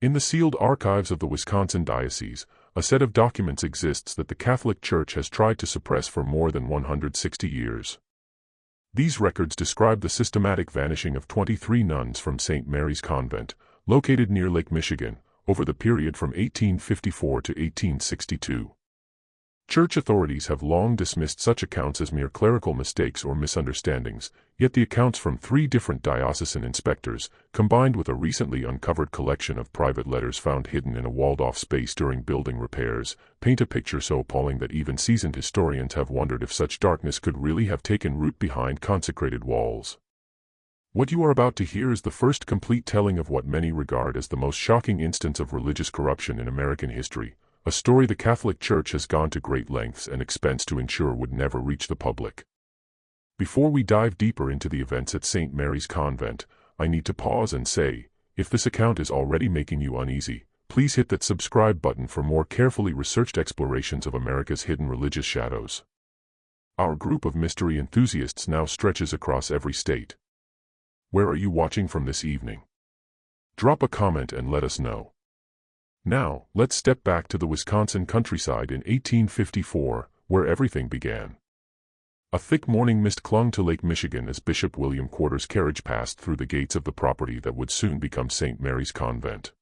In the sealed archives of the Wisconsin Diocese, a set of documents exists that the Catholic Church has tried to suppress for more than 160 years. These records describe the systematic vanishing of 23 nuns from St. Mary's Convent, located near Lake Michigan, over the period from 1854 to 1862. Church authorities have long dismissed such accounts as mere clerical mistakes or misunderstandings, yet the accounts from 3 different diocesan inspectors, combined with a recently uncovered collection of private letters found hidden in a walled-off space during building repairs, paint a picture so appalling that even seasoned historians have wondered if such darkness could really have taken root behind consecrated walls. What you are about to hear is the first complete telling of what many regard as the most shocking instance of religious corruption in American history, a story the Catholic Church has gone to great lengths and expense to ensure would never reach the public. Before we dive deeper into the events at St. Mary's Convent, I need to pause and say, if this account is already making you uneasy, please hit that subscribe button for more carefully researched explorations of America's hidden religious shadows. Our group of mystery enthusiasts now stretches across every state. Where are you watching from this evening? Drop a comment and let us know. Now, let's step back to the Wisconsin countryside in 1854, where everything began. A thick morning mist clung to Lake Michigan as Bishop William Quarter's carriage passed through the gates of the property that would soon become St. Mary's Convent.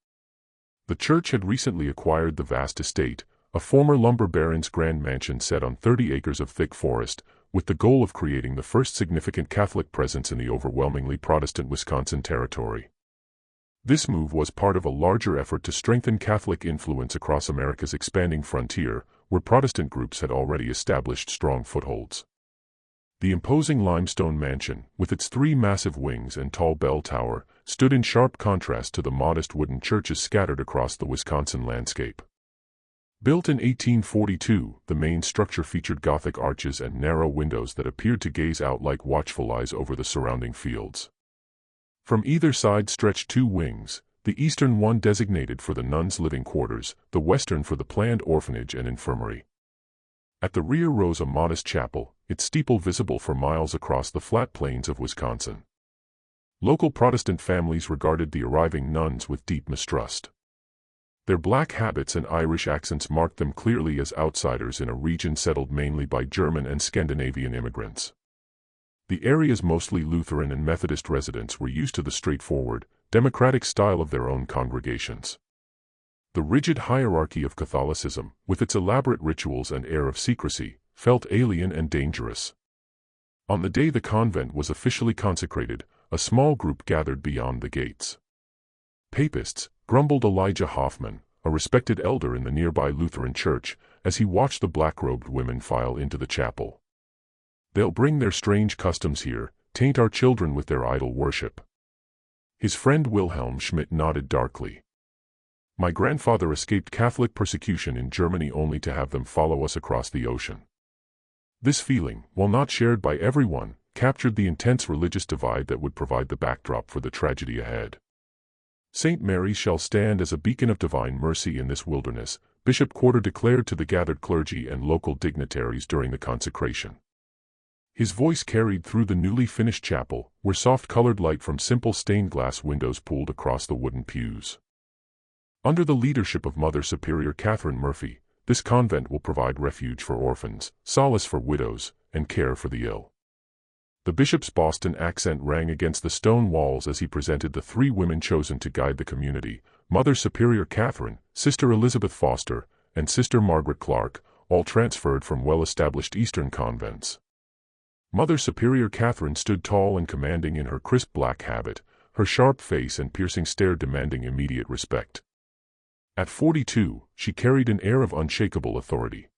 The church had recently acquired the vast estate, a former lumber baron's grand mansion set on 30 acres of thick forest, with the goal of creating the first significant Catholic presence in the overwhelmingly Protestant Wisconsin territory. This move was part of a larger effort to strengthen Catholic influence across America's expanding frontier, where Protestant groups had already established strong footholds. The imposing limestone mansion, with its 3 massive wings and tall bell tower, stood in sharp contrast to the modest wooden churches scattered across the Wisconsin landscape. Built in 1842, the main structure featured Gothic arches and narrow windows that appeared to gaze out like watchful eyes over the surrounding fields. From either side stretched 2 wings, the eastern one designated for the nuns' living quarters, the western for the planned orphanage and infirmary. At the rear rose a modest chapel, its steeple visible for miles across the flat plains of Wisconsin. Local Protestant families regarded the arriving nuns with deep mistrust. Their black habits and Irish accents marked them clearly as outsiders in a region settled mainly by German and Scandinavian immigrants. The area's mostly Lutheran and Methodist residents were used to the straightforward, democratic style of their own congregations. The rigid hierarchy of Catholicism, with its elaborate rituals and air of secrecy, felt alien and dangerous. On the day the convent was officially consecrated, a small group gathered beyond the gates. Papists, grumbled Elijah Hoffman, a respected elder in the nearby Lutheran church, as he watched the black-robed women file into the chapel. They'll bring their strange customs here, taint our children with their idol worship. His friend Wilhelm Schmidt nodded darkly. My grandfather escaped Catholic persecution in Germany only to have them follow us across the ocean. This feeling, while not shared by everyone, captured the intense religious divide that would provide the backdrop for the tragedy ahead. St. Mary shall stand as a beacon of divine mercy in this wilderness, Bishop Quarter declared to the gathered clergy and local dignitaries during the consecration. His voice carried through the newly finished chapel, where soft-colored light from simple stained-glass windows pooled across the wooden pews. Under the leadership of Mother Superior Catherine Murphy, this convent will provide refuge for orphans, solace for widows, and care for the ill. The bishop's Boston accent rang against the stone walls as he presented the 3 women chosen to guide the community, Mother Superior Catherine, Sister Elizabeth Foster, and Sister Margaret Clark, all transferred from well-established Eastern convents. Mother Superior Catherine stood tall and commanding in her crisp black habit, her sharp face and piercing stare demanding immediate respect. At 42, she carried an air of unshakable authority.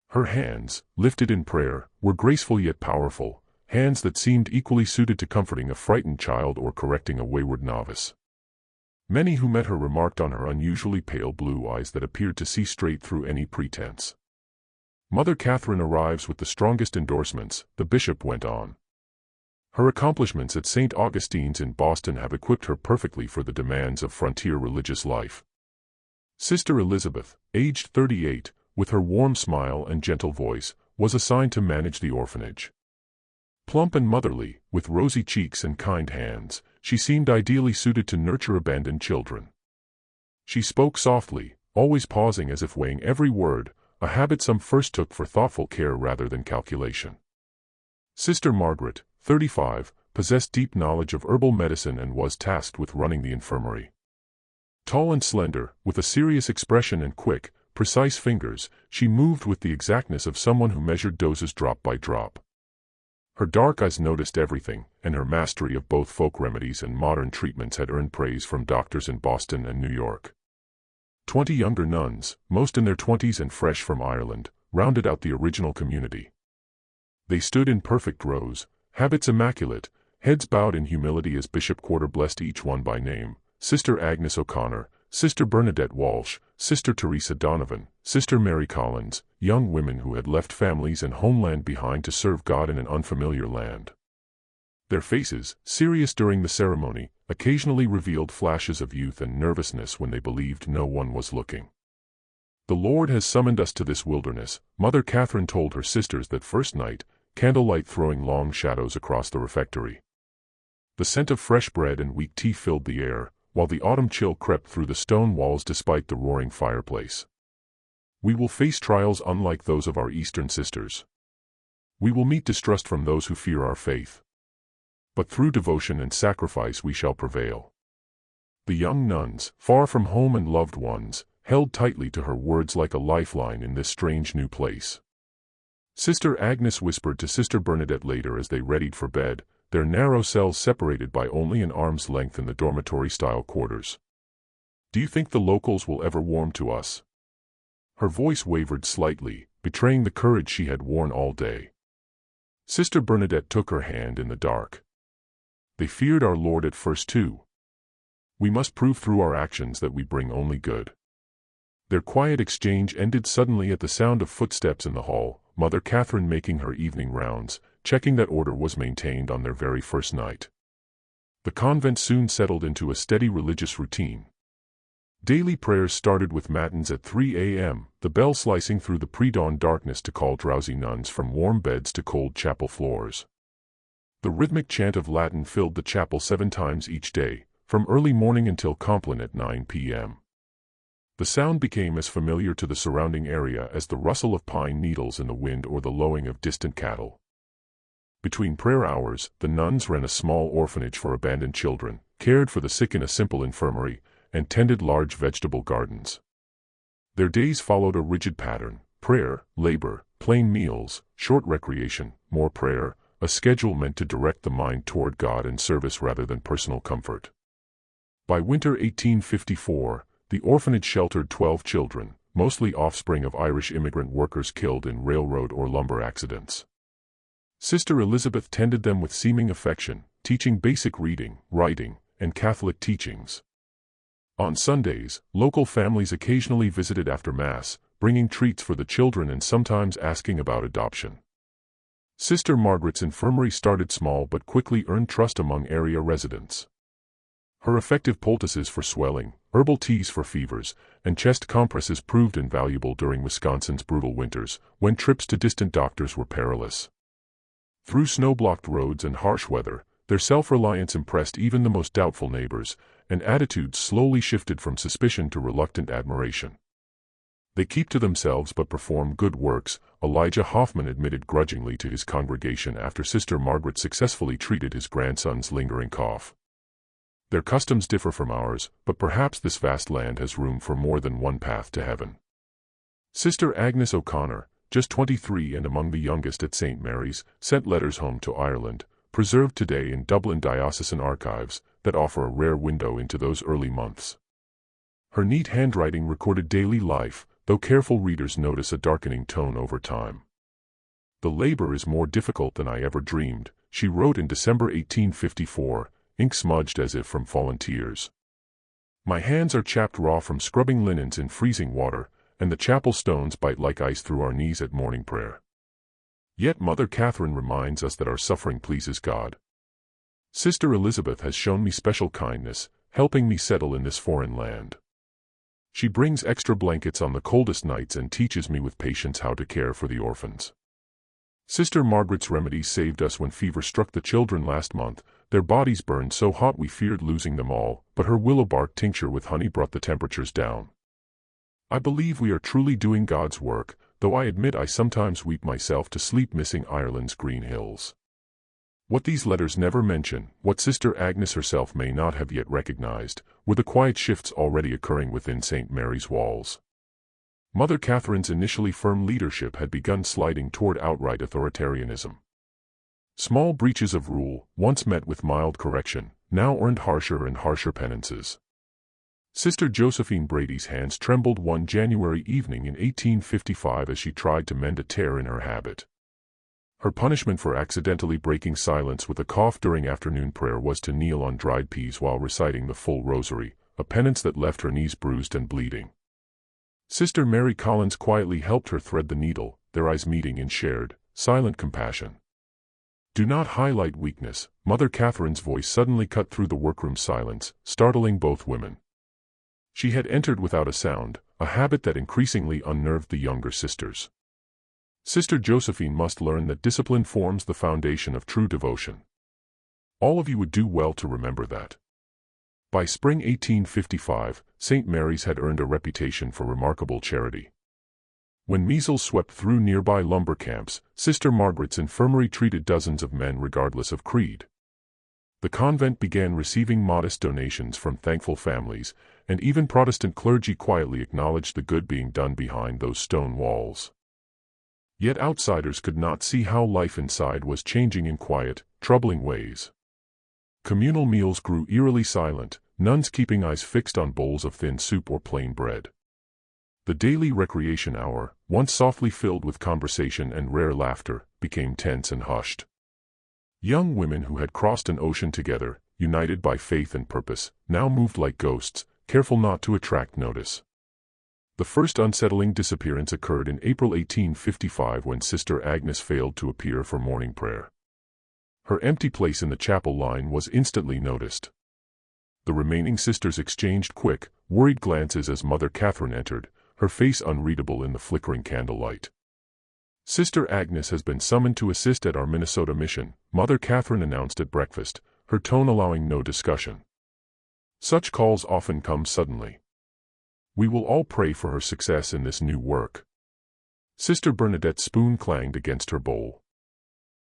Her hands, lifted in prayer, were graceful yet powerful, hands that seemed equally suited to comforting a frightened child or correcting a wayward novice. Many who met her remarked on her unusually pale blue eyes that appeared to see straight through any pretense. Mother Catherine arrives with the strongest endorsements, the bishop went on. Her accomplishments at St. Augustine's in Boston have equipped her perfectly for the demands of frontier religious life. Sister Elizabeth, aged 38, with her warm smile and gentle voice, was assigned to manage the orphanage. Plump and motherly, with rosy cheeks and kind hands, she seemed ideally suited to nurture abandoned children. She spoke softly, always pausing as if weighing every word, a habit some first took for thoughtful care rather than calculation. Sister Margaret, 35, possessed deep knowledge of herbal medicine and was tasked with running the infirmary. Tall and slender, with a serious expression and quick, precise fingers, she moved with the exactness of someone who measured doses drop by drop. Her dark eyes noticed everything, and her mastery of both folk remedies and modern treatments had earned praise from doctors in Boston and New York. 20 younger nuns, most in their 20s and fresh from Ireland, rounded out the original community. They stood in perfect rows, habits immaculate, heads bowed in humility as Bishop Quarter blessed each one by name: Sister Agnes O'Connor, Sister Bernadette Walsh, Sister Teresa Donovan, Sister Mary Collins, young women who had left families and homeland behind to serve God in an unfamiliar land. Their faces, serious during the ceremony, occasionally revealed flashes of youth and nervousness when they believed no one was looking. "The Lord has summoned us to this wilderness," Mother Catherine told her sisters that first night, candlelight throwing long shadows across the refectory. The scent of fresh bread and weak tea filled the air, while the autumn chill crept through the stone walls despite the roaring fireplace. "We will face trials unlike those of our Eastern sisters. We will meet distrust from those who fear our faith. But through devotion and sacrifice we shall prevail." The young nuns, far from home and loved ones, held tightly to her words like a lifeline in this strange new place. Sister Agnes whispered to Sister Bernadette later as they readied for bed, their narrow cells separated by only an arm's length in the dormitory-style quarters. "Do you think the locals will ever warm to us?" Her voice wavered slightly, betraying the courage she had worn all day. Sister Bernadette took her hand in the dark. "They feared our Lord at first too. We must prove through our actions that we bring only good." Their quiet exchange ended suddenly at the sound of footsteps in the hall, Mother Catherine making her evening rounds, checking that order was maintained on their very first night. The convent soon settled into a steady religious routine. Daily prayers started with matins at 3 a.m., the bell slicing through the pre-dawn darkness to call drowsy nuns from warm beds to cold chapel floors. The rhythmic chant of Latin filled the chapel 7 times each day, from early morning until compline at 9 p.m. The sound became as familiar to the surrounding area as the rustle of pine needles in the wind or the lowing of distant cattle. Between prayer hours, the nuns ran a small orphanage for abandoned children, cared for the sick in a simple infirmary, and tended large vegetable gardens. Their days followed a rigid pattern: prayer, labor, plain meals, short recreation, more prayer, a schedule meant to direct the mind toward God and service rather than personal comfort. By winter 1854, the orphanage sheltered 12 children, mostly offspring of Irish immigrant workers killed in railroad or lumber accidents. Sister Elizabeth tended them with seeming affection, teaching basic reading, writing, and Catholic teachings. On Sundays, local families occasionally visited after Mass, bringing treats for the children and sometimes asking about adoption. Sister Margaret's infirmary started small but quickly earned trust among area residents. Her effective poultices for swelling, herbal teas for fevers, and chest compresses proved invaluable during Wisconsin's brutal winters, when trips to distant doctors were perilous. Through snow-blocked roads and harsh weather, their self-reliance impressed even the most doubtful neighbors, and attitudes slowly shifted from suspicion to reluctant admiration. "They keep to themselves but perform good works," Elijah Hoffman admitted grudgingly to his congregation after Sister Margaret successfully treated his grandson's lingering cough. "Their customs differ from ours, but perhaps this vast land has room for more than one path to heaven." Sister Agnes O'Connor, just 23 and among the youngest at St. Mary's, sent letters home to Ireland, preserved today in Dublin diocesan archives, that offer a rare window into those early months. Her neat handwriting recorded daily life, though careful readers notice a darkening tone over time. "The labor is more difficult than I ever dreamed," she wrote in December 1854, ink smudged as if from fallen tears. "My hands are chapped raw from scrubbing linens in freezing water, and the chapel stones bite like ice through our knees at morning prayer." Yet Mother Catherine reminds us that our suffering pleases God. "Sister Elizabeth has shown me special kindness, helping me settle in this foreign land. She brings extra blankets on the coldest nights and teaches me with patience how to care for the orphans." Sister Margaret's remedies saved us when fever struck the children last month. Their bodies burned so hot we feared losing them all, but her willow bark tincture with honey brought the temperatures down. I believe we are truly doing God's work, though I admit I sometimes weep myself to sleep missing Ireland's green hills. What these letters never mention, what Sister Agnes herself may not have yet recognized, were the quiet shifts already occurring within St. Mary's walls. Mother Catherine's initially firm leadership had begun sliding toward outright authoritarianism. Small breaches of rule, once met with mild correction, now earned harsher and harsher penances. Sister Josephine Brady's hands trembled one January evening in 1855 as she tried to mend a tear in her habit. Her punishment for accidentally breaking silence with a cough during afternoon prayer was to kneel on dried peas while reciting the full rosary, a penance that left her knees bruised and bleeding. Sister Mary Collins quietly helped her thread the needle, their eyes meeting in shared, silent compassion. "Do not highlight weakness," Mother Catherine's voice suddenly cut through the workroom silence, startling both women. She had entered without a sound, a habit that increasingly unnerved the younger sisters. Sister Josephine must learn that discipline forms the foundation of true devotion. All of you would do well to remember that. By spring 1855, St. Mary's had earned a reputation for remarkable charity. When measles swept through nearby lumber camps, Sister Margaret's infirmary treated dozens of men regardless of creed. The convent began receiving modest donations from thankful families, and even Protestant clergy quietly acknowledged the good being done behind those stone walls. Yet outsiders could not see how life inside was changing in quiet, troubling ways. Communal meals grew eerily silent, nuns keeping eyes fixed on bowls of thin soup or plain bread. The daily recreation hour, once softly filled with conversation and rare laughter, became tense and hushed. Young women who had crossed an ocean together, united by faith and purpose, now moved like ghosts, careful not to attract notice. The first unsettling disappearance occurred in April 1855 when Sister Agnes failed to appear for morning prayer. Her empty place in the chapel line was instantly noticed. The remaining sisters exchanged quick, worried glances as Mother Catherine entered, her face unreadable in the flickering candlelight. "Sister Agnes has been summoned to assist at our Minnesota mission," Mother Catherine announced at breakfast, her tone allowing no discussion. Such calls often come suddenly. "We will all pray for her success in this new work." Sister Bernadette's spoon clanged against her bowl.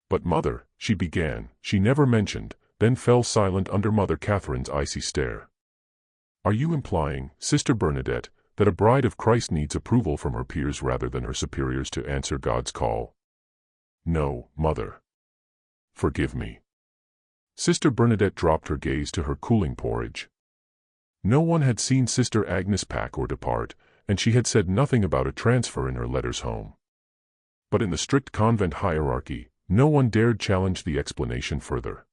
"But Mother," she began, she never mentioned, then fell silent under Mother Catherine's icy stare. "Are you implying, Sister Bernadette, that a bride of Christ needs approval from her peers rather than her superiors to answer God's call?" "No, Mother. Forgive me." Sister Bernadette dropped her gaze to her cooling porridge. No one had seen Sister Agnes pack or depart, and she had said nothing about a transfer in her letters home. But in the strict convent hierarchy, no one dared challenge the explanation further.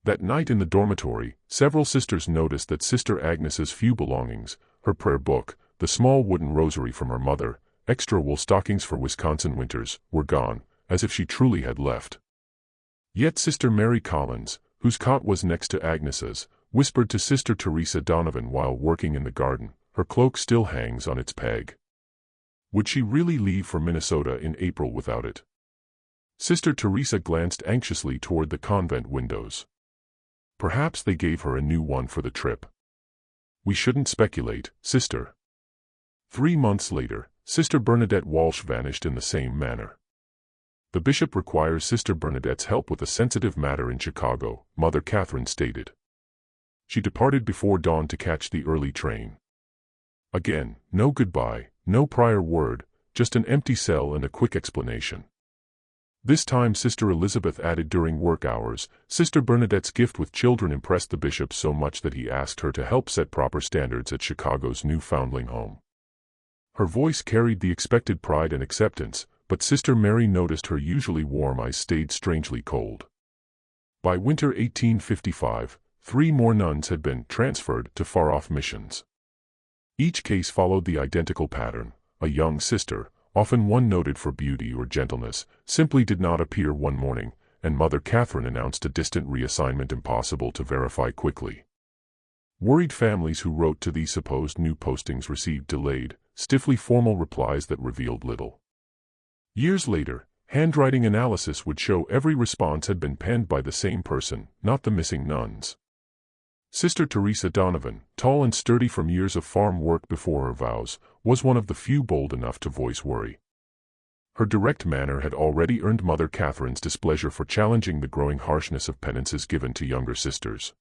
That night in the dormitory, several sisters noticed that Sister Agnes's few belongings, her prayer book, the small wooden rosary from her mother, extra wool stockings for Wisconsin winters, were gone, as if she truly had left. Yet Sister Mary Collins, whose cot was next to Agnes's, whispered to Sister Teresa Donovan while working in the garden, "Her cloak still hangs on its peg." Would she really leave for Minnesota in April without it? Sister Teresa glanced anxiously toward the convent windows. Perhaps they gave her a new one for the trip. "We shouldn't speculate, Sister." 3 months later, Sister Bernadette Walsh vanished in the same manner. "The bishop requires Sister Bernadette's help with a sensitive matter in Chicago," Mother Catherine stated. She departed before dawn to catch the early train. Again, no goodbye, no prior word, just an empty cell and a quick explanation. This time Sister Elizabeth added during work hours. Sister Bernadette's gift with children impressed the bishop so much that he asked her to help set proper standards at Chicago's new foundling home. Her voice carried the expected pride and acceptance, but Sister Mary noticed her usually warm eyes stayed strangely cold. By winter 1855, 3 more nuns had been transferred to far-off missions. Each case followed the identical pattern. A young sister, often one noted for beauty or gentleness, simply did not appear one morning, and Mother Catherine announced a distant reassignment impossible to verify quickly. Worried families who wrote to these supposed new postings received delayed, stiffly formal replies that revealed little. Years later, Handwriting analysis would show every response had been penned by the same person, not the missing nuns. Sister Teresa Donovan, tall and sturdy from years of farm work before her vows, was one of the few bold enough to voice worry. Her direct manner had already earned Mother Catherine's displeasure for challenging the growing harshness of penances given to younger sisters.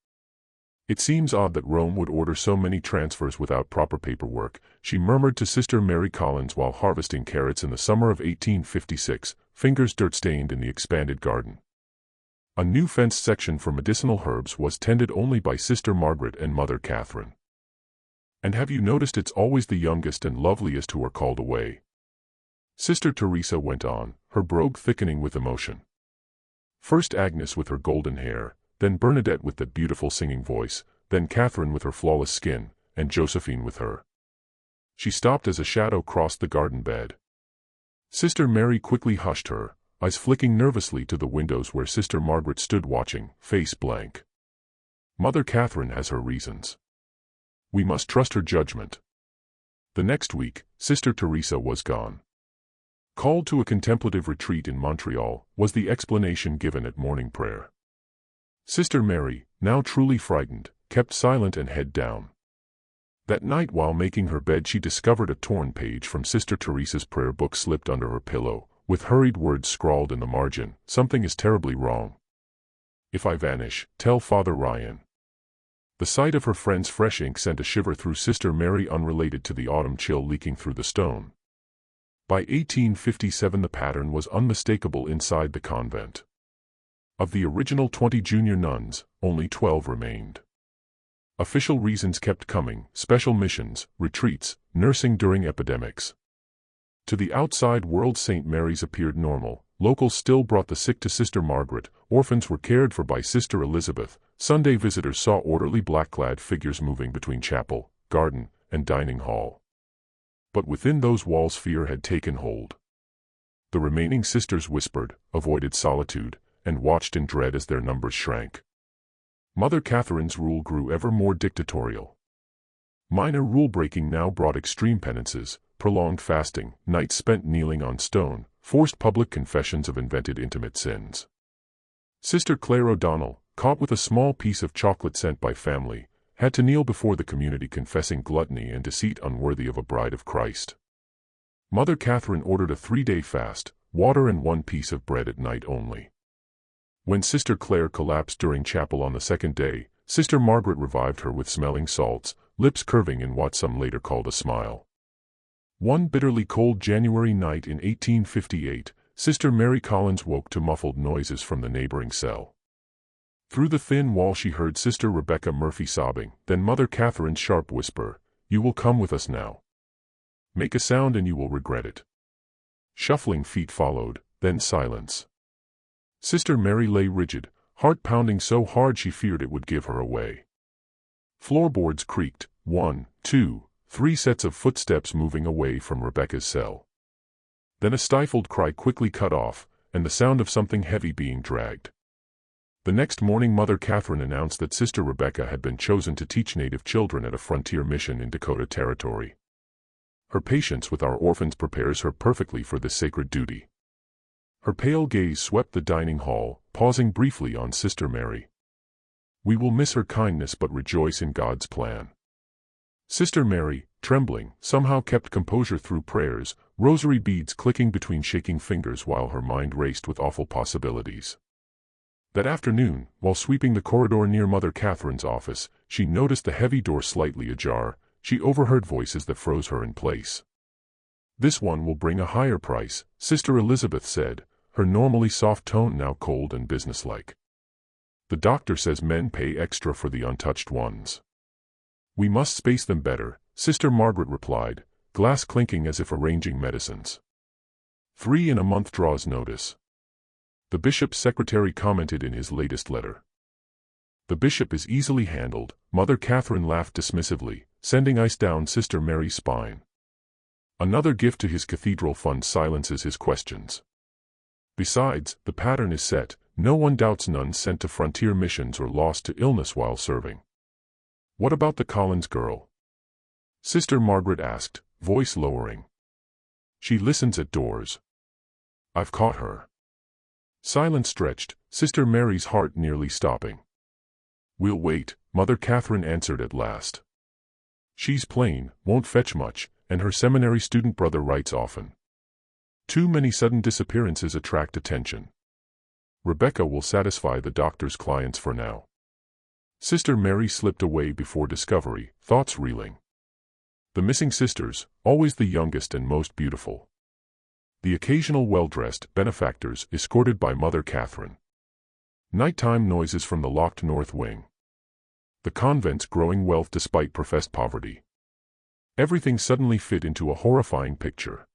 "It seems odd that Rome would order so many transfers without proper paperwork," she murmured to Sister Mary Collins while harvesting carrots in the summer of 1856, fingers dirt-stained in the expanded garden. A new fenced section for medicinal herbs was tended only by Sister Margaret and Mother Catherine. "And have you noticed it's always the youngest and loveliest who are called away?" Sister Teresa went on, her brogue thickening with emotion. "First Agnes with her golden hair, then Bernadette with that beautiful singing voice, then Catherine with her flawless skin, and Josephine with her." She stopped as a shadow crossed the garden bed. Sister Mary quickly hushed her, eyes flicking nervously to the windows where Sister Margaret stood watching, face blank. "Mother Catherine has her reasons. We must trust her judgment." The next week, Sister Teresa was gone. "Called to a contemplative retreat in Montreal," was the explanation given at morning prayer. Sister Mary, now truly frightened, kept silent and head down. That night while making her bed she discovered a torn page from Sister Teresa's prayer book slipped under her pillow, with hurried words scrawled in the margin, "Something is terribly wrong. If I vanish, tell Father Ryan." The sight of her friend's fresh ink sent a shiver through Sister Mary, unrelated to the autumn chill leaking through the stone. By 1857 the pattern was unmistakable inside the convent. Of the original 20 junior nuns, only 12 remained. Official reasons kept coming: special missions, retreats, nursing during epidemics. To the outside world St. Mary's appeared normal. Locals still brought the sick to Sister Margaret, orphans were cared for by Sister Elizabeth, Sunday visitors saw orderly black-clad figures moving between chapel, garden, and dining hall. But within those walls fear had taken hold. The remaining sisters whispered, avoided solitude, and watched in dread as their numbers shrank. Mother Catherine's rule grew ever more dictatorial. Minor rule-breaking now brought extreme penances, prolonged fasting, nights spent kneeling on stone, forced public confessions of invented intimate sins. Sister Claire O'Donnell, caught with a small piece of chocolate sent by family, had to kneel before the community confessing gluttony and deceit unworthy of a bride of Christ. Mother Catherine ordered a 3-day fast, water and 1 piece of bread at night only. When Sister Claire collapsed during chapel on the 2nd day, Sister Margaret revived her with smelling salts, lips curving in what some later called a smile. One bitterly cold January night in 1858, Sister Mary Collins woke to muffled noises from the neighboring cell. Through the thin wall she heard Sister Rebecca Murphy sobbing, then Mother Catherine's sharp whisper, "You will come with us now. Make a sound and you will regret it." Shuffling feet followed, then silence. Sister Mary lay rigid, heart pounding so hard she feared it would give her away. Floorboards creaked, 1, 2, 3 sets of footsteps moving away from Rebecca's cell. Then a stifled cry quickly cut off, and the sound of something heavy being dragged. The next morning Mother Catherine announced that Sister Rebecca had been chosen to teach native children at a frontier mission in Dakota Territory. Her patience with our orphans prepares her perfectly for this sacred duty. Her pale gaze swept the dining hall, pausing briefly on Sister Mary. "We will miss her kindness but rejoice in God's plan." Sister Mary, trembling, somehow kept composure through prayers, rosary beads clicking between shaking fingers while her mind raced with awful possibilities. That afternoon, while sweeping the corridor near Mother Catherine's office, she noticed the heavy door slightly ajar. She overheard voices that froze her in place. "This one will bring a higher price," Sister Elizabeth said, her normally soft tone now cold and businesslike. "The doctor says men pay extra for the untouched ones." "We must space them better," Sister Margaret replied, glass clinking as if arranging medicines. 3 in a month draws notice. The bishop's secretary commented in his latest letter. "The bishop is easily handled," Mother Catherine laughed dismissively, sending ice down Sister Mary's spine. "Another gift to his cathedral fund silences his questions. Besides, the pattern is set. No one doubts nuns sent to frontier missions or lost to illness while serving." "What about the Collins girl?" Sister Margaret asked, voice lowering. "She listens at doors. I've caught her. Silence stretched, Sister Mary's heart nearly stopping. We'll wait, Mother Catherine answered at last. She's plain, won't fetch much, and her seminary student brother writes often. Too many sudden disappearances attract attention. Rebecca will satisfy the doctor's clients for now. Sister Mary slipped away before discovery, thoughts reeling. The missing sisters, always the youngest and most beautiful. The occasional well-dressed benefactors escorted by Mother Catherine. Nighttime noises from the locked north wing. The convent's growing wealth despite professed poverty. Everything suddenly fit into a horrifying picture.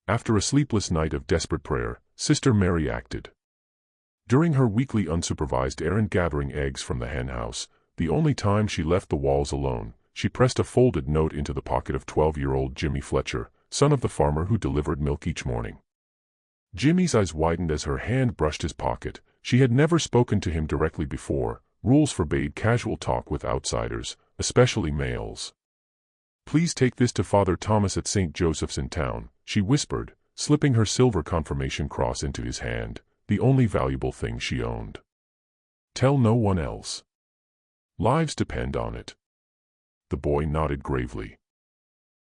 After a sleepless night of desperate prayer, Sister Mary acted. During her weekly unsupervised errand gathering eggs from the henhouse, the only time she left the walls alone, she pressed a folded note into the pocket of 12-year-old Jimmy Fletcher, son of the farmer who delivered milk each morning. Jimmy's eyes widened as her hand brushed his pocket. She had never spoken to him directly before. Rules forbade casual talk with outsiders, especially males. Please take this to Father Thomas at St. Joseph's in town, she whispered, slipping her silver confirmation cross into his hand, the only valuable thing she owned. Tell no one else. Lives depend on it. The boy nodded gravely.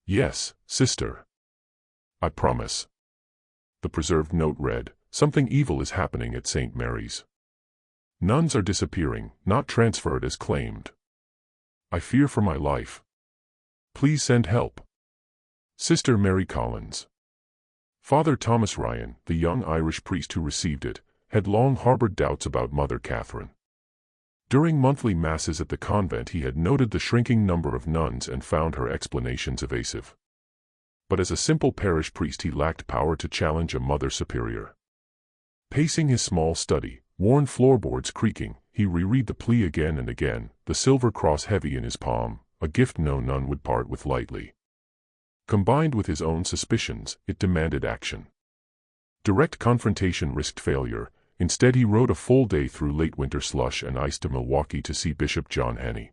Yes, sister. I promise. The preserved note read, something evil is happening at St. Mary's. Nuns are disappearing, not transferred as claimed. I fear for my life. Please send help. Sister Mary Collins. Father Thomas Ryan, the young Irish priest who received it, had long harbored doubts about Mother Catherine. During monthly masses at the convent he had noted the shrinking number of nuns and found her explanations evasive. But as a simple parish priest he lacked power to challenge a mother superior. Pacing his small study, worn floorboards creaking, he reread the plea again and again, the silver cross heavy in his palm, a gift no nun would part with lightly. Combined with his own suspicions, it demanded action. Direct confrontation risked failure. Instead he rode a full day through late winter slush and ice to Milwaukee to see Bishop John Henney.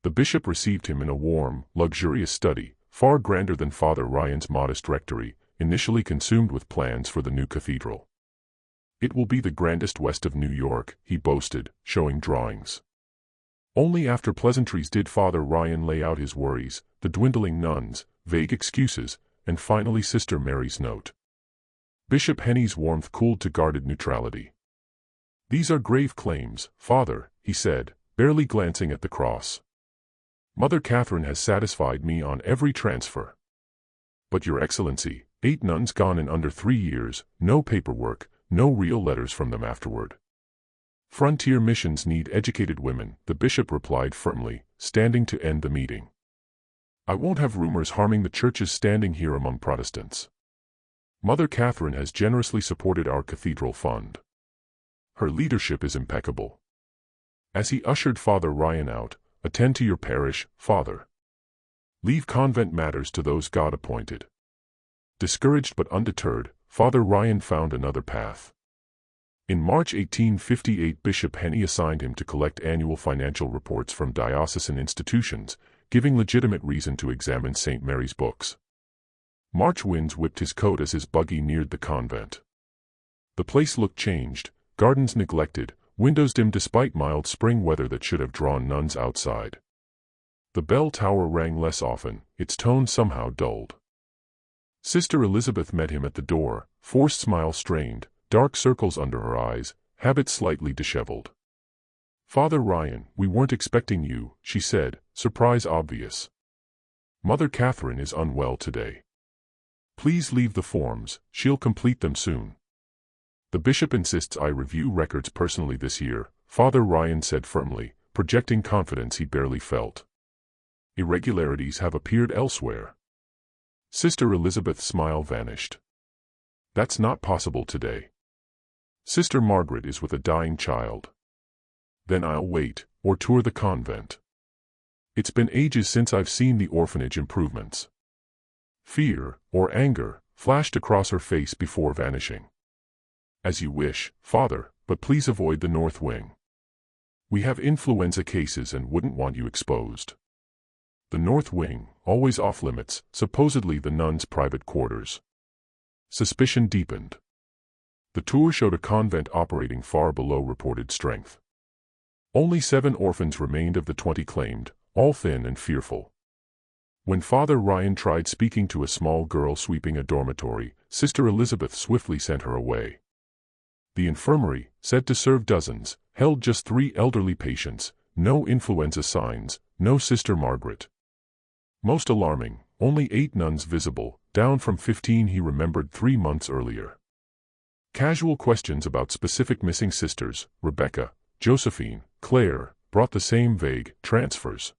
The bishop received him in a warm, luxurious study, far grander than Father Ryan's modest rectory, initially consumed with plans for the new cathedral. It will be the grandest west of New York, he boasted, showing drawings. Only after pleasantries did Father Ryan lay out his worries, the dwindling nuns, vague excuses, and finally Sister Mary's note. Bishop Henney's warmth cooled to guarded neutrality. These are grave claims, Father, he said, barely glancing at the cross. Mother Catherine has satisfied me on every transfer. But Your Excellency, 8 nuns gone in under 3 years, no paperwork, no real letters from them afterward. Frontier missions need educated women, the bishop replied firmly, standing to end the meeting. I won't have rumors harming the church's standing here among Protestants. Mother Catherine has generously supported our cathedral fund. Her leadership is impeccable. As he ushered Father Ryan out, attend to your parish, Father. Leave convent matters to those God appointed. Discouraged but undeterred, Father Ryan found another path. In March 1858 Bishop Henney assigned him to collect annual financial reports from diocesan institutions, giving legitimate reason to examine St. Mary's books. March winds whipped his coat as his buggy neared the convent. The place looked changed, gardens neglected, windows dim despite mild spring weather that should have drawn nuns outside. The bell tower rang less often, its tone somehow dulled. Sister Elizabeth met him at the door, forced smile strained, dark circles under her eyes, habit slightly disheveled. Father Ryan, we weren't expecting you, she said, surprise obvious. Mother Catherine is unwell today. Please leave the forms, she'll complete them soon. The bishop insists I review records personally this year, Father Ryan said firmly, projecting confidence he barely felt. Irregularities have appeared elsewhere. Sister Elizabeth's smile vanished. That's not possible today. Sister Margaret is with a dying child. Then I'll wait, or tour the convent. It's been ages since I've seen the orphanage improvements. Fear, or anger, flashed across her face before vanishing. As you wish, Father, but please avoid the north wing. We have influenza cases and wouldn't want you exposed. The north wing, always off limits, supposedly the nuns' private quarters. Suspicion deepened. The tour showed a convent operating far below reported strength. Only 7 orphans remained of the 20 claimed, all thin and fearful. When Father Ryan tried speaking to a small girl sweeping a dormitory, Sister Elizabeth swiftly sent her away. The infirmary, said to serve dozens, held just 3 elderly patients, no influenza signs, no Sister Margaret. Most alarming, only 8 nuns visible, down from 15 he remembered 3 months earlier. Casual questions about specific missing sisters, Rebecca, Josephine, Claire, brought the same vague transfers.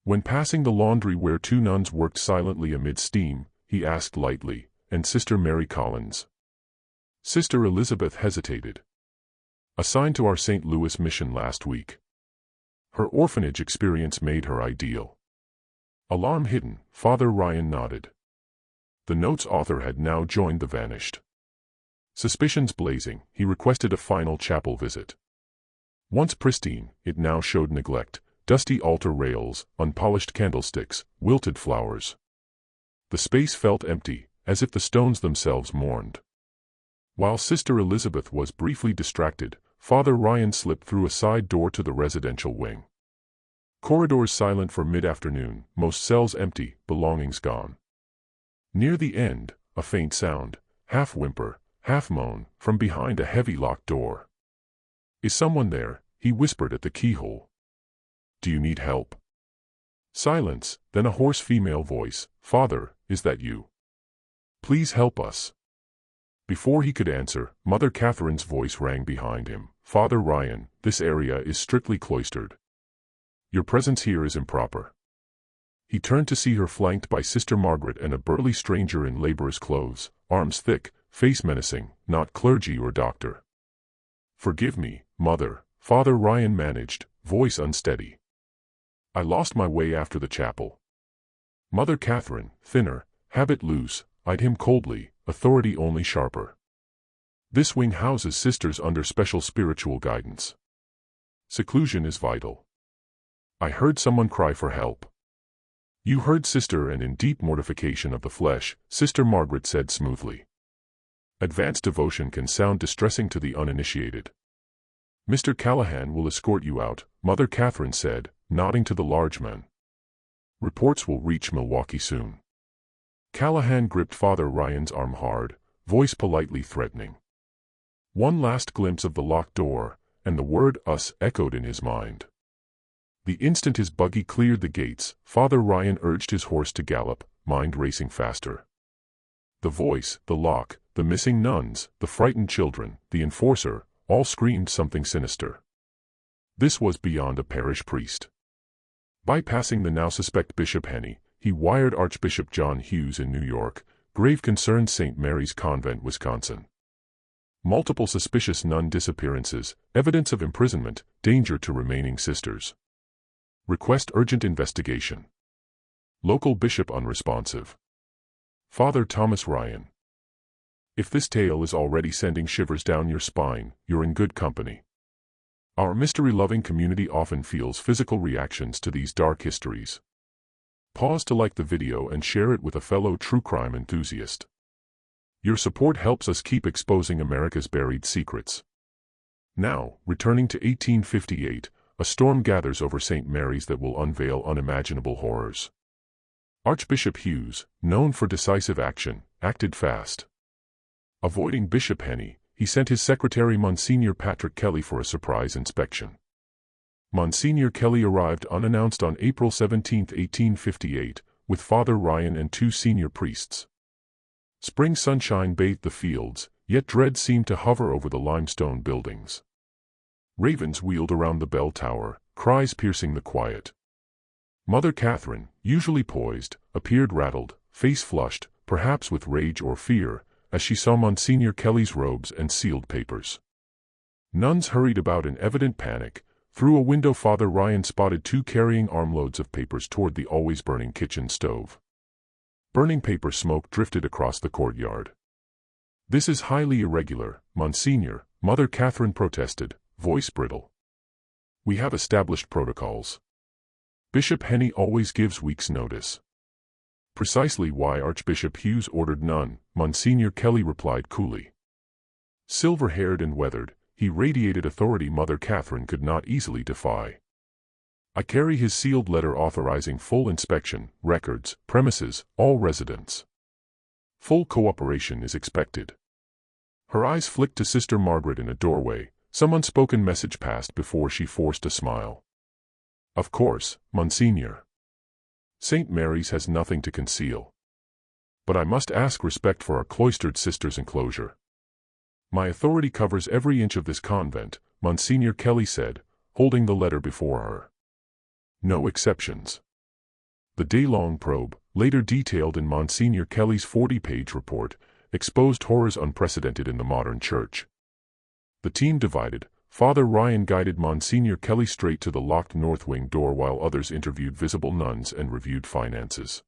When passing the laundry where 2 nuns worked silently amid steam, he asked lightly, "And Sister Mary Collins?" Sister Elizabeth hesitated. Assigned to our St. Louis mission last week. Her orphanage experience made her ideal. Alarm hidden, Father Ryan nodded. The note's author had now joined the vanished. Suspicions blazing, he requested a final chapel visit. Once pristine, it now showed neglect, dusty altar rails, unpolished candlesticks, wilted flowers. The space felt empty, as if the stones themselves mourned. While Sister Elizabeth was briefly distracted, Father Ryan slipped through a side door to the residential wing. Corridors silent for mid-afternoon, most cells empty, belongings gone. Near the end, a faint sound, half whimper, half moan, from behind a heavy locked door. "Is someone there?" he whispered at the keyhole. "Do you need help?" Silence, then a hoarse female voice, "Father, is that you? Please help us." Before he could answer, Mother Catherine's voice rang behind him, "Father Ryan, this area is strictly cloistered. Your presence here is improper." He turned to see her flanked by Sister Margaret and a burly stranger in laborer's clothes, arms thick, face menacing, not clergy or doctor. "Forgive me, Mother," Father Ryan managed, voice unsteady. "I lost my way after the chapel." Mother Catherine, thinner, habit loose, eyed him coldly, authority only sharper. "This wing houses sisters under special spiritual guidance. Seclusion is vital." "I heard someone cry for help." "You heard, Sister," and in deep mortification of the flesh, Sister Margaret said smoothly. Advanced devotion can sound distressing to the uninitiated. "Mr. Callahan will escort you out," Mother Catherine said, nodding to the large man. "Reports will reach Milwaukee soon." Callahan gripped Father Ryan's arm hard, voice politely threatening. One last glimpse of the locked door, and the word "us" echoed in his mind. The instant his buggy cleared the gates, Father Ryan urged his horse to gallop, mind racing faster. The voice, the lock, the missing nuns, the frightened children, the enforcer, all screamed something sinister. This was beyond a parish priest. Bypassing the now suspect Bishop Henney, he wired Archbishop John Hughes in New York, grave concern St. Mary's Convent, Wisconsin. Multiple suspicious nun disappearances, evidence of imprisonment, danger to remaining sisters. Request urgent investigation. Local bishop unresponsive. Father Thomas Ryan. If this tale is already sending shivers down your spine, you're in good company. Our mystery-loving community often feels physical reactions to these dark histories. Pause to like the video and share it with a fellow true crime enthusiast. Your support helps us keep exposing America's buried secrets. Now, returning to 1858, a storm gathers over St. Mary's that will unveil unimaginable horrors. Archbishop Hughes, known for decisive action, acted fast. Avoiding Bishop Henney, he sent his secretary Monsignor Patrick Kelly for a surprise inspection. Monsignor Kelly arrived unannounced on April 17, 1858, with Father Ryan and 2 senior priests. Spring sunshine bathed the fields, yet dread seemed to hover over the limestone buildings. Ravens wheeled around the bell tower, cries piercing the quiet. Mother Catherine, usually poised, appeared rattled, face flushed, perhaps with rage or fear, as she saw Monsignor Kelly's robes and sealed papers. Nuns hurried about in evident panic. Through a window Father Ryan spotted 2 carrying armloads of papers toward the always-burning kitchen stove. Burning paper smoke drifted across the courtyard. "This is highly irregular, Monsignor," Mother Catherine protested, voice brittle. "We have established protocols. Bishop Henney always gives weeks' notice." Precisely why Archbishop Hughes ordered none, Monsignor Kelly replied coolly. Silver-haired and weathered, he radiated authority Mother Catherine could not easily defy. I carry his sealed letter authorizing full inspection, records, premises, all residents. Full cooperation is expected. Her eyes flicked to Sister Margaret in a doorway. Some unspoken message passed before she forced a smile. Of course, Monsignor. St. Mary's has nothing to conceal. But I must ask respect for our cloistered sisters' enclosure. My authority covers every inch of this convent, Monsignor Kelly said, holding the letter before her. No exceptions. The day-long probe, later detailed in Monsignor Kelly's 40-page report, exposed horrors unprecedented in the modern church. The team divided. Father Ryan guided Monsignor Kelly straight to the locked north wing door while others interviewed visible nuns and reviewed finances.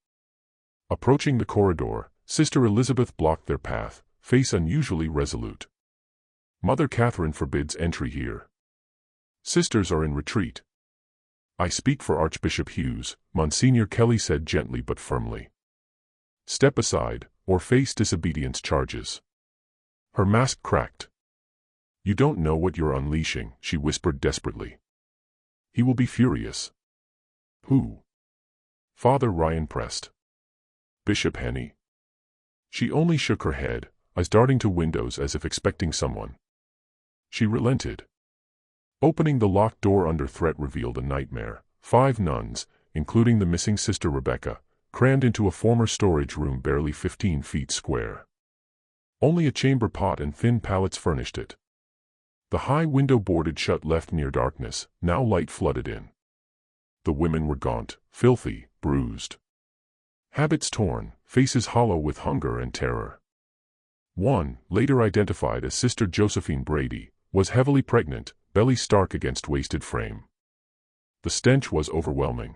Approaching the corridor, Sister Elizabeth blocked their path, face unusually resolute. Mother Catherine forbids entry here. Sisters are in retreat. I speak for Archbishop Hughes, Monsignor Kelly said gently but firmly. Step aside, or face disobedience charges. Her mask cracked. You don't know what you're unleashing, she whispered desperately. He will be furious. Who? Father Ryan pressed. Bishop Henny. She only shook her head, eyes darting to windows as if expecting someone. She relented. Opening the locked door under threat revealed a nightmare. 5 nuns, including the missing Sister Rebecca, crammed into a former storage room barely 15 feet square. Only a chamber pot and thin pallets furnished it. The high window boarded shut left near darkness, now light flooded in. The women were gaunt, filthy, bruised. Habits torn, faces hollow with hunger and terror. One, later identified as Sister Josephine Brady, was heavily pregnant, belly stark against wasted frame. The stench was overwhelming.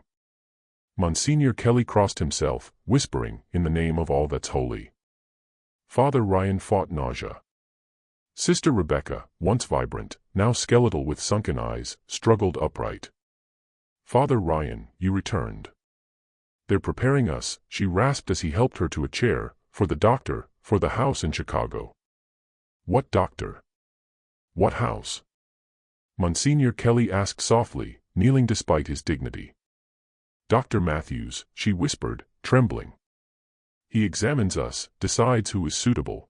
Monsignor Kelly crossed himself, whispering, in the name of all that's holy. Father Ryan fought nausea. Sister Rebecca, once vibrant, now skeletal with sunken eyes, struggled upright. Father Ryan, you returned. They're preparing us, she rasped as he helped her to a chair, for the doctor, for the house in Chicago. What doctor? What house? Monsignor Kelly asked softly, kneeling despite his dignity. Dr. Matthews, she whispered, trembling. He examines us, decides who is suitable.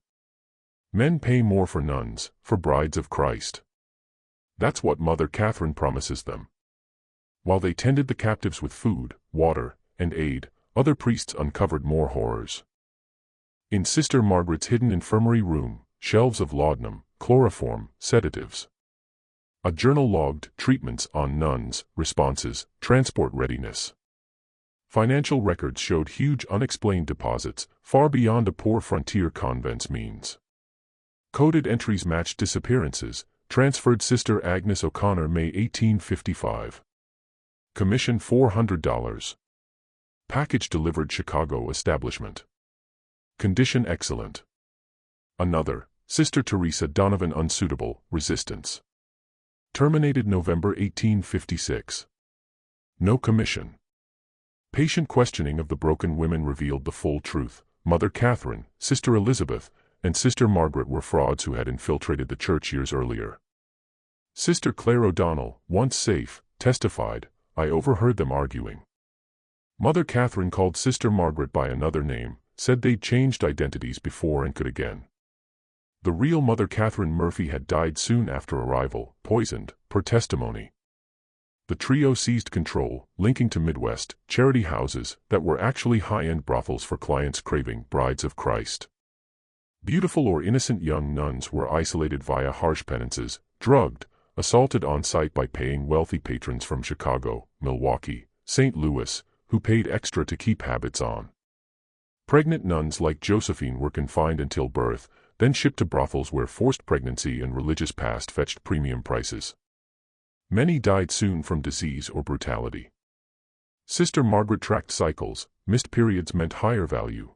Men pay more for nuns, for brides of Christ. That's what Mother Catherine promises them. While they tended the captives with food, water, and aid, other priests uncovered more horrors. In Sister Margaret's hidden infirmary room, shelves of laudanum, chloroform, sedatives. A journal logged treatments on nuns, responses, transport readiness. Financial records showed huge unexplained deposits, far beyond a poor frontier convent's means. Coded entries matched disappearances, transferred Sister Agnes O'Connor May 1855. Commission $400. Package delivered Chicago establishment. Condition excellent. Another, Sister Teresa Donovan unsuitable, resistance. Terminated November 1856. No commission. Patient questioning of the broken women revealed the full truth. Mother Catherine, Sister Elizabeth, and Sister Margaret were frauds who had infiltrated the church years earlier. Sister Claire O'Donnell, once safe, testified, I overheard them arguing. Mother Catherine called Sister Margaret by another name, said they'd changed identities before and could again. The real Mother Catherine Murphy had died soon after arrival, poisoned, per testimony. The trio seized control, linking to Midwest charity houses that were actually high-end brothels for clients craving brides of Christ. Beautiful or innocent young nuns were isolated via harsh penances, drugged, assaulted on site by paying wealthy patrons from Chicago, Milwaukee, St. Louis, who paid extra to keep habits on. Pregnant nuns like Josephine were confined until birth, then shipped to brothels where forced pregnancy and religious past fetched premium prices. Many died soon from disease or brutality. Sister Margaret tracked cycles, missed periods meant higher value.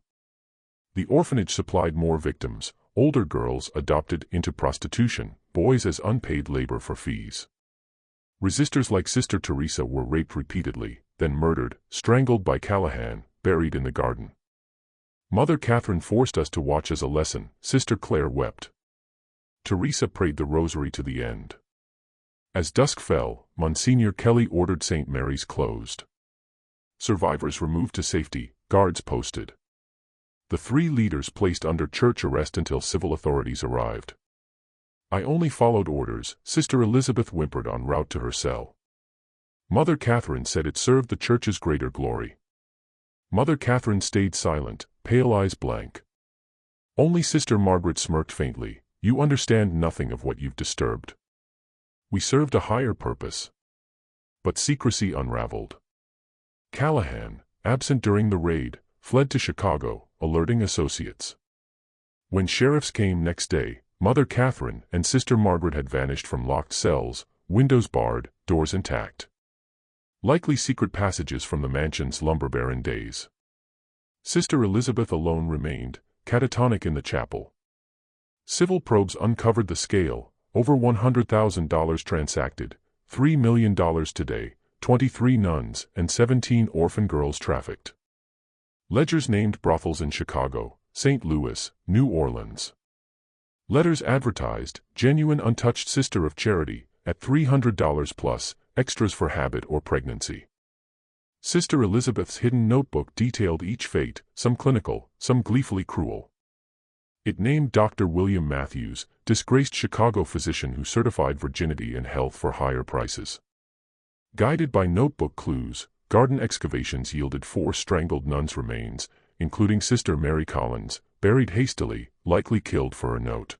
The orphanage supplied more victims, older girls adopted into prostitution, boys as unpaid labor for fees. Resistors like Sister Teresa were raped repeatedly, then murdered, strangled by Callahan, buried in the garden. Mother Catherine forced us to watch as a lesson, Sister Claire wept. Teresa prayed the rosary to the end. As dusk fell, Monsignor Kelly ordered St. Mary's closed. Survivors removed to safety, guards posted. The 3 leaders placed under church arrest until civil authorities arrived. I only followed orders, Sister Elizabeth whimpered en route to her cell. Mother Catherine said it served the church's greater glory. Mother Catherine stayed silent, pale eyes blank. Only Sister Margaret smirked faintly. You understand nothing of what you've disturbed. We served a higher purpose. But secrecy unraveled. Callahan, absent during the raid, fled to Chicago, alerting associates. When sheriffs came next day, Mother Catherine and Sister Margaret had vanished from locked cells, windows barred, doors intact. Likely secret passages from the mansion's lumber baron days. Sister Elizabeth alone remained, catatonic in the chapel. Civil probes uncovered the scale, over $100,000 transacted, $3 million today, 23 nuns and 17 orphan girls trafficked. Ledgers named brothels in Chicago, St. Louis, New Orleans. Letters advertised, genuine untouched Sister of Charity, at $300 plus, extras for habit or pregnancy. Sister Elizabeth's hidden notebook detailed each fate, some clinical, some gleefully cruel. It named Dr. William Matthews, disgraced Chicago physician who certified virginity and health for higher prices. Guided by notebook clues, garden excavations yielded 4 strangled nuns' remains, including Sister Mary Collins, buried hastily, likely killed for a note.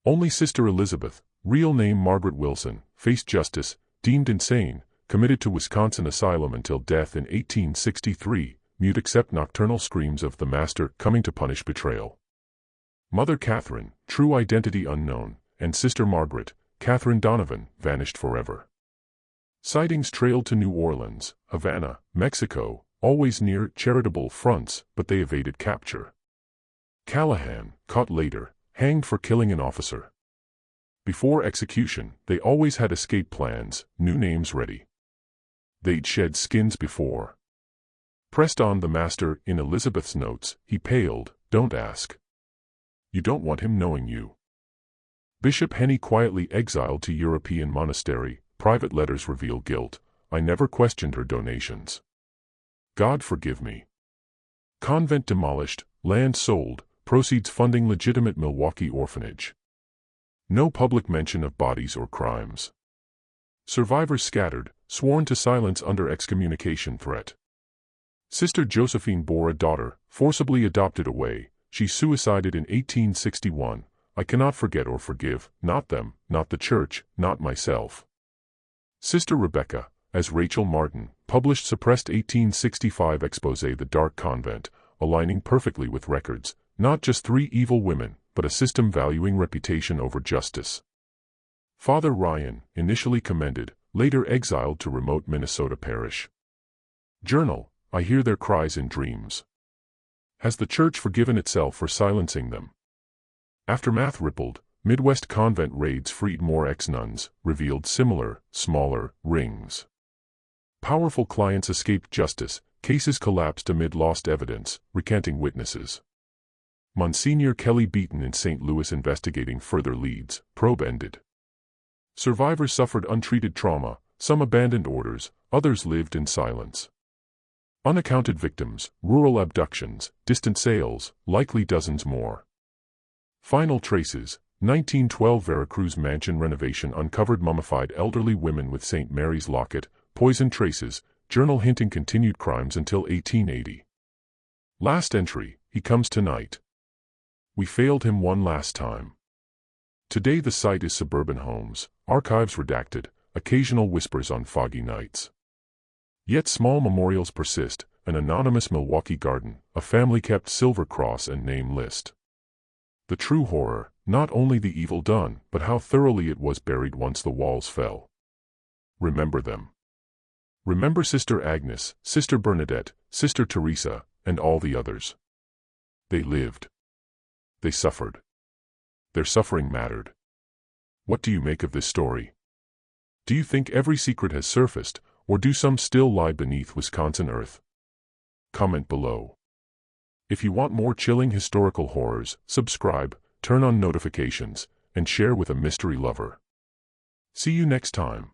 Only Sister Elizabeth, real name Margaret Wilson, faced justice, deemed insane, committed to Wisconsin asylum until death in 1863, mute except nocturnal screams of the Master coming to punish betrayal. Mother Catherine, true identity unknown, and Sister Margaret, Catherine Donovan, vanished forever. Sightings trailed to New Orleans, Havana, Mexico, always near charitable fronts, but they evaded capture. Callahan, caught later, hanged for killing an officer. Before execution, they always had escape plans, new names ready. They'd shed skins before. Pressed on the Master in Elizabeth's notes, he paled, don't ask. You don't want him knowing you. Bishop Henny quietly exiled to European monastery, private letters reveal guilt, I never questioned her donations. God forgive me. Convent demolished, land sold, proceeds funding legitimate Milwaukee orphanage. No public mention of bodies or crimes. Survivors scattered, sworn to silence under excommunication threat. Sister Josephine bore a daughter, forcibly adopted away. She suicided in 1861. I cannot forget or forgive, not them, not the church, not myself. Sister Rebecca, as Rachel Martin, published suppressed 1865 exposé The Dark Convent, aligning perfectly with records, not just 3 evil women, but a system valuing reputation over justice. Father Ryan, initially commended, later exiled to remote Minnesota parish. Journal, I hear their cries in dreams. Has the church forgiven itself for silencing them? Aftermath rippled, Midwest convent raids freed more ex-nuns, revealed similar, smaller, rings. Powerful clients escaped justice, cases collapsed amid lost evidence, recanting witnesses. Monsignor Kelly beaten in St. Louis investigating further leads, probe ended. Survivors suffered untreated trauma, some abandoned orders, others lived in silence. Unaccounted victims, rural abductions, distant sales, likely dozens more. Final traces, 1912 Veracruz mansion renovation uncovered mummified elderly women with St. Mary's locket, poison traces, journal hinting continued crimes until 1880. Last entry, he comes tonight. We failed him one last time. Today the site is suburban homes, archives redacted, occasional whispers on foggy nights. Yet small memorials persist, an anonymous Milwaukee garden, a family-kept silver cross and name list. The true horror, not only the evil done, but how thoroughly it was buried once the walls fell. Remember them. Remember Sister Agnes, Sister Bernadette, Sister Teresa, and all the others. They lived. They suffered. Their suffering mattered. What do you make of this story? Do you think every secret has surfaced, or do some still lie beneath Wisconsin earth? Comment below. If you want more chilling historical horrors, subscribe, turn on notifications, and share with a mystery lover. See you next time.